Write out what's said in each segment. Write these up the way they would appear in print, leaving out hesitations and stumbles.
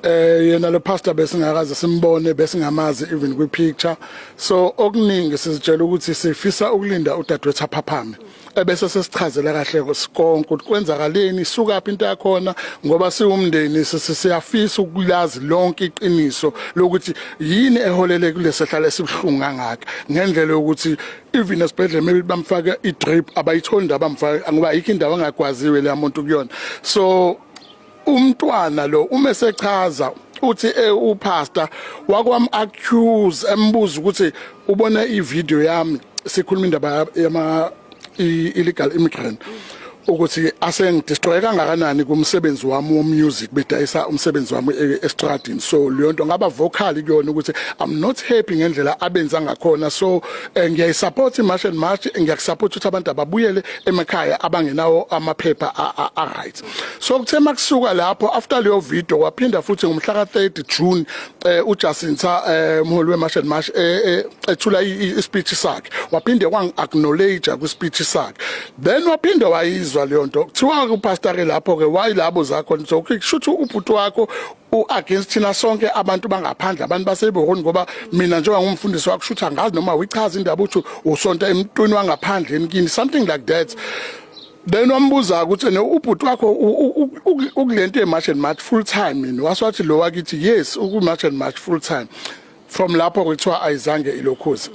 yena lo pastor besingakaze simbone besingamazi even kwi picture so okuningi sizitshela ukuthi sifisa ukulinda udadewethu aphaphame ebese sesichazela kahle konke ukuthi kwenzakaleni isuka phi into yakhona ngoba siwumndeni siyafisa ukulazi lonke iqiniso lokuthi yini eholele kulesehlala esibhlungu kangaka ngendlela yokuthi even esibhedlela maybe bamfaka idrip abayitholi abamfaka ngoba ayikho indawo angakwaziwe le muntu kuyona so umntwana lo uma sechaza uthi upastor wakwam accuse embuza ukuthi ubona ivideo yami sikhuluma indaba yama illegal immigrant ukuthi asengidestroy kangakanani kumsebenzi wami womusic bedayisa umsebenzi wami estradini so leyo nto ngaba vocal kuyona ukuthi I'm not happy ngendlela abenza ngakhona so ngiyayisupport imarch and march ngiyasupport ukuthi abantu ababuyele emakhaya abangenawo amaphepha right so kuthe makusuka lapho after leyo video kwaphinda futhi ngomhla ka-30 June uJacinta umholi wemarch and march ethula i-speech sakhe waphinde wangi-acknowledge kwi-speech sakhe then waphinde wayizwa leyo nto kuthiwa kupastor lapho ke wayilabo zakho so kushuthi ubhuti wakho against thina sonke abantu bangaphandle abantu basebehoni ngoba mina njengoba ngumfundisi wakho shutha ngazi noma uyichaza indaba uthi usonto emntwini wangaphandle enkini something like that then wambuza ukuthi ubhuti wakho ukulento emarch and march full time mina waswathi lo wakithi yes ukumarch and march full time from lapho kuthiwa ayizange ilokhozi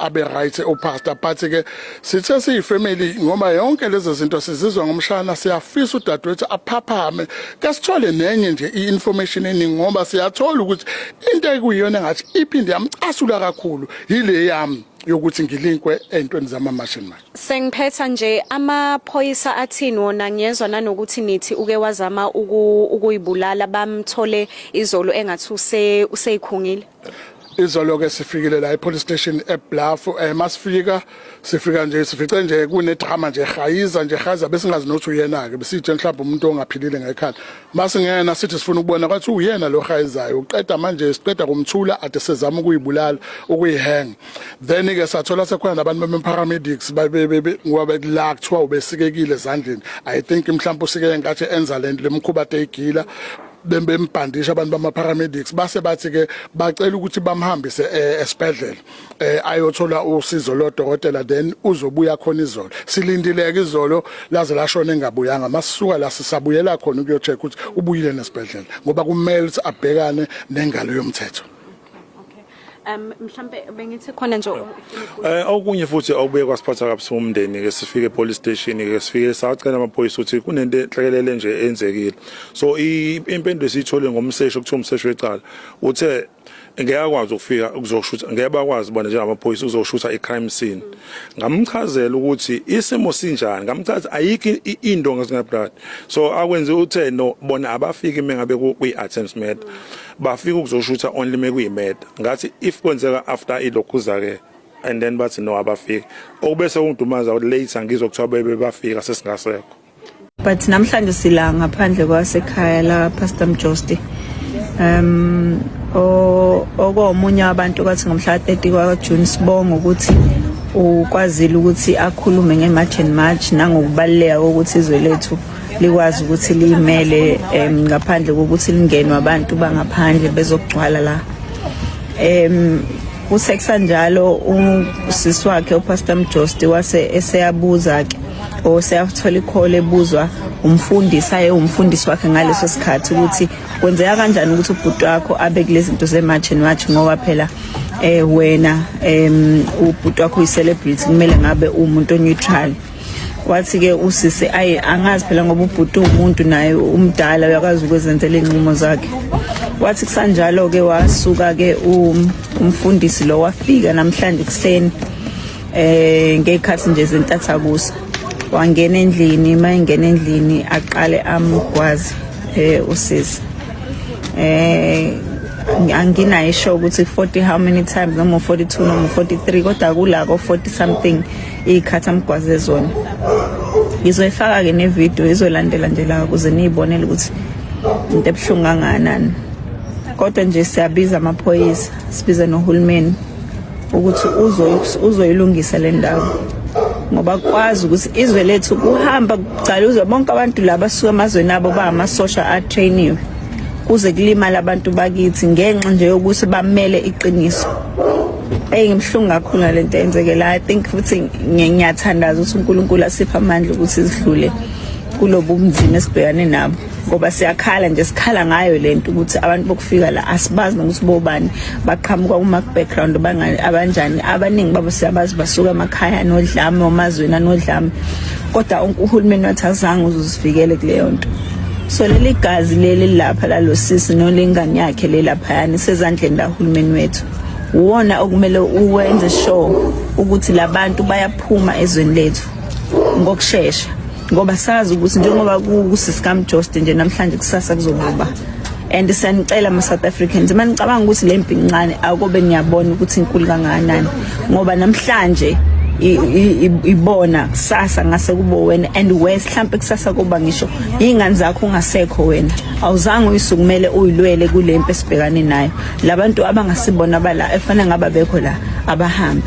abe right upastor but ke sithe siyifamily ngoba yonke lezo zinto sizizwa ngomshana siyafisa udadewethu aphaphame kasithole nenye nje information eningi ngoba siyathola ukuthi into ekuyiyona ngathi iphinde yamcasula kakhulu yile yami yokuthi ngilinkwe entweni zama-machine. Sengiphetha nje amaphoyisa athini wona ngiyezwa nanokuthi nithi uke wazama ukuyibulala bamthole izolo engathi useyikhungile. Izolo ke sifikile la police station eBluff masifika sifika nje sifice nje kune drama nje hayiza besingazi nothi uyena ke besithe mhlawumbe umuntu ongaphilile ngekhaya masingena sithi sifuna ukubona kwathi uyena lo hayizayo uqeda manje siqeda kumthula ade sezama ukuyibulala ukuyihang then ke sathola sekhona nabantu bema-paramedics ngoba la kuthiwa ubesikekile ezandleni I think mhlawumbe usike ngathi enza lento lemkhuba tegila bembandisha abantu bama-paramedics base bathi ke bacela ukuthi bamhambise esibhedlela ayothola usizo lodokotela then uzobuya khona izolo silindileke izolo laze lashona engabuyanga masisuka la sisabuyela khona ukuyocheck ukuthi ubuyile nesibhedlela ngoba kumele abhekane nengalo yomthetho. Mhlambe bengithi khona nje okunye futhi awubuye kwasiphatha kabuhlungu umndeni ke sifike police station ke sifike sacela amaphoyisa ukuthi kunento enhlekelele nje enzekile so impendulo esithole ngomsesho ukuthiwa umsesho wecala uthe ngiyakwazi ukufika ukuzoshutha ngiyabakwazi bona njengamaphoyisa uzoshutha i-crime scene ngamchazela ukuthi isimo sinjani ngamchaza ayikho indonga singabrad so akwenze uthe no bona abafiki mengabe kwi-attempts murder bafika ukuzoshutha only mekuyimurder ngathi if kwenzeka after ilokhuza ke and then bathi no abafiki okubese ungidumaza later ngizokuthiwa bebafika sesingasekho but namhlanje sila ngaphandle kwasekhaya la Pastor Mjosti okomunye abantu kathi ngomhla 30 kwa June sibonga ukuthi ukwazile ukuthi akhulume ngemarch and march nangokubaleka ukuthi izwe lethu likwazi ukuthi limele ngaphandle kokuthi lingenwe abantu bangaphandle bezogcwala la usexa njalo usisi wakhe uPastor Mjosti wase eseyabuza ke oseyathola icall ebuzwa umfundisi wakhe ngaleso sikhathi ukuthi kwenzeka kanjani ukuthi ubhuti wakho abe kulezi zinto zemarch and march ngoba phela wena ubhuti wakho uyicelebrity kumele ngabe umuntu neutral wathi ke usisi angazi phela ngoba ubhuti umuntu naye umdala uyakwazi ukwenzela inqumo zakhe wathi kusanjalo ke wasuka ke umfundisi lo wafika namhlanje kuseni ngekhathi nje zentatha kusa wangena endlini mayengena endlini aqale amgwazi usisi anginayisho ukuthi 40 how many times noma 42 noma 43 kodwa kulako 40 something ikhathi amgwaze zona ngizoyifaka ke nevideo izolandela nje la ukuze niyibonele ukuthi into ebhlungu kangakanani kodwa nje siyabiza amaphoyisa sibiza nohulumeni ukuthi uzoyilungisa le ndawo ngoba kwazi ukuthi izwe lethu kuhamba kucala uzwe bonke abantu laba suka emazweni abo ba ama social trainiwe kuze kulimala abantu bakithi ngenxa nje yokuthi bamele iqiniso. Ngimhlungu kakhulu ngalento eyenzekela. I think futhi ngiyathandaza ukuthi uNkulunkulu asipha amandla ukuthi sidlule kulobu bunzima esibhekane nabo, ngoba siyakhala nje, sikhala ngayo lento ukuthi abantu bokufika la asibazi nokuthi bobani, baqhamuka kuma background abanjani. Abaningi babo siyabazi basuka emakhaya nodlame, omazweni anodlame, kodwa uhulumeni wathi azange uzosivikele kuleyo nto. So leli gazi leli lapha lalosisi nolingani yakhe lelaphayani sezandleni lahulumeni wethu. Uwona okumele uwenze sure ukuthi labantu bayaphuma ezweni lethu ngokusheshsha, ngoba sazi ukuthi njengoba kusisikamp Josti nje namhlanje kusasa kuzokuba. And siyanicela ama South Africans, manicabanga ukuthi le mpi incane akobe niyabona ukuthi inkulu kangakanani, ngoba namhlanje ibona kusasa ngase kubo wena, and wes mhlambe kusasa kuba ngisho ingane zakho ungasekho wena, awuzange uyisukumele uyilwele kulempi esibhekane nayo. Labantu abangasibona bala efana ngaba bekho la abahambe.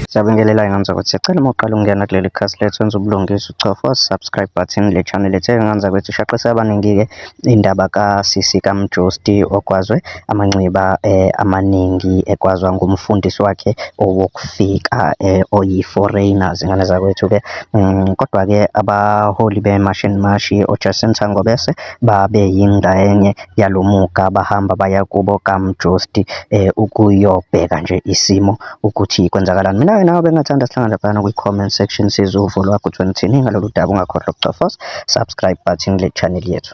Siyabingelela ingane zakwethu, sicela uma uqala ungena kuleli khasi lethu wenza ubulungisa ucofa subscribe button le channel lethu ingane zakwethu, shaqisa abaningi ke indaba kaSisi kaMjosti okwazwe amanxiba amaningi ekwazwa ngumfundisi wakhe owokufika oyi-foreigners ingane zakwethu ke. Kodwa ke abaholi be-Machine Mashi oJason Thangobese babe yingxenye yalomuga bahamba baya kubo kaMjosti ukuyobheka nje isimo ukuthi kwenzakalani. Mina nawe bengathanda sihlangana lapha kwi-comment section sizwe uvo lwakho ukuthi wena uthini ngalolu daba. Ungakhohlwa ukucofa subscribe button le channel yethu.